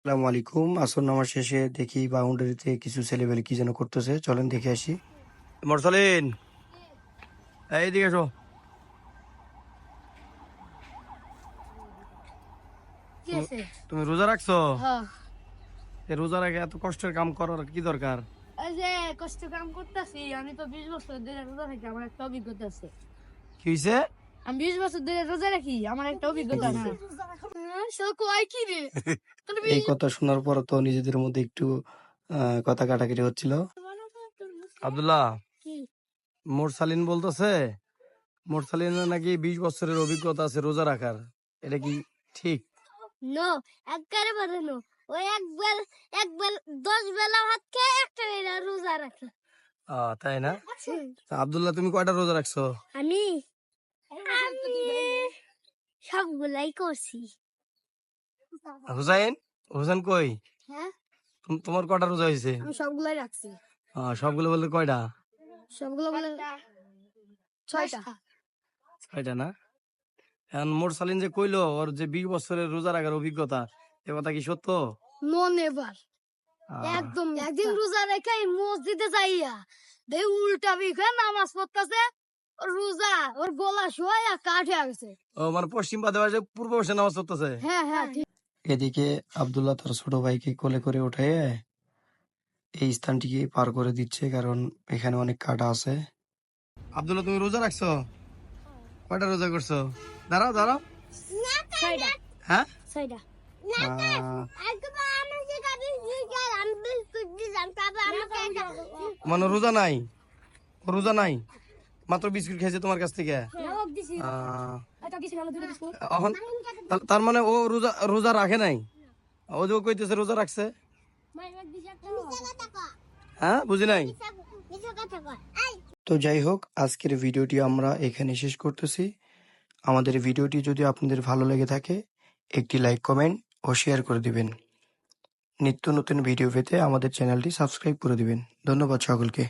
আসসালামু আলাইকুম। আসর নামাজ শেষে দেখি বাউন্ডারিতে কিছু ছেলেবেলে কি যেন করতেছে, চলেন দেখে আসি। মরসালিন, এইদিকে এসো। কি তুমি আছে? তুমি রোজা রাখছো? হ্যাঁ। রোজা রাখে এত কষ্টের কাম করার কি দরকার? এই যে কষ্ট কাম করতেছি, আমি তো 20 বছর ধরে রোজা রাখি, আমার একটা অভিজ্ঞতা আছে। কি হয়েছে? আমি 20 বছর ধরে রোজা রাখি, আমার একটা অভিজ্ঞতা জি। আছে। সে কয় কি রে? তোর এই কথা শোনার পর তো নিজেদের মধ্যে একটু কথা কাটাকাটি হচ্ছিল। আব্দুল্লাহ, কি? মোরসালিন বলতেছে মোরসালিনের নাকি 20 বছরের অভিজ্ঞতা আছে রোজা রাখার। এটা কি ঠিক? নো, একবারে বলে নো। ওই একবার 10 বেলা ভাত খেয়ে একটা বেলা রোজা রাখে। তাই না? তা আব্দুল্লাহ, তুমি কয়টা রোজা রাখছো? আমি সবগুলাই করছি। হুসাইন, হুসেন কই? হ্যাঁ, তোমার কয়টা রোজা হয়েছে? আমি সবগুলাই রাখছি। সবগুলো বলতে কয়টা? সবগুলো বলে 6টা। ছয়টা না? এখন মোরসালিন যে কইলো ওর যে 20 বছরের রোজা রাখার অভিজ্ঞতা, এ কথা কি সত্য? মন এবার আহ, একদম একদিন রোজা রেখে মসজিদে যাইয়া দেখ উল্টা বিখে নামাজ পড়তেছে, রোজা ওর গলা শোয়া কাঠে গেছে। ও মানে পশ্চিম বাদে বাজে পূর্ব বসে নামাজ পড়তেছে। হ্যাঁ হ্যাঁ ঠিক। এদিকে আব্দুল্লাহ তার ছোট ভাইকে কোলে করে উঠে এই স্থানটিকে পার করে দিচ্ছে, কারণ এখানে অনেক কাটা আছে। আব্দুল্লাহ, তুমি রোজা রাখছো? কয়টা রোজা করছো? দাঁড়াও দাঁড়াও। 6টা। হ্যাঁ, 6টা। মানে রোজা নাই? ও রোজা নাই, মাত্র বিস্কুট খেয়েছে তোমার কাছ থেকে। আহ, এখন তার মানে ও রোজা রোজা রাখে নাই? ও যে কইতেছে রোজা রাখছে। হ্যাঁ, বুঝি নাই। তো যাই হোক, আজকের ভিডিওটি আমরা এখানে শেষ করতেছি। আমাদের ভিডিওটি যদি আপনাদের ভালো লেগে থাকে, একটি লাইক, কমেন্ট ও শেয়ার করে দিবেন। নিত্য নতুন ভিডিও পেতে আমাদের চ্যানেলটি সাবস্ক্রাইব করে দিবেন। ধন্যবাদ সকলকে।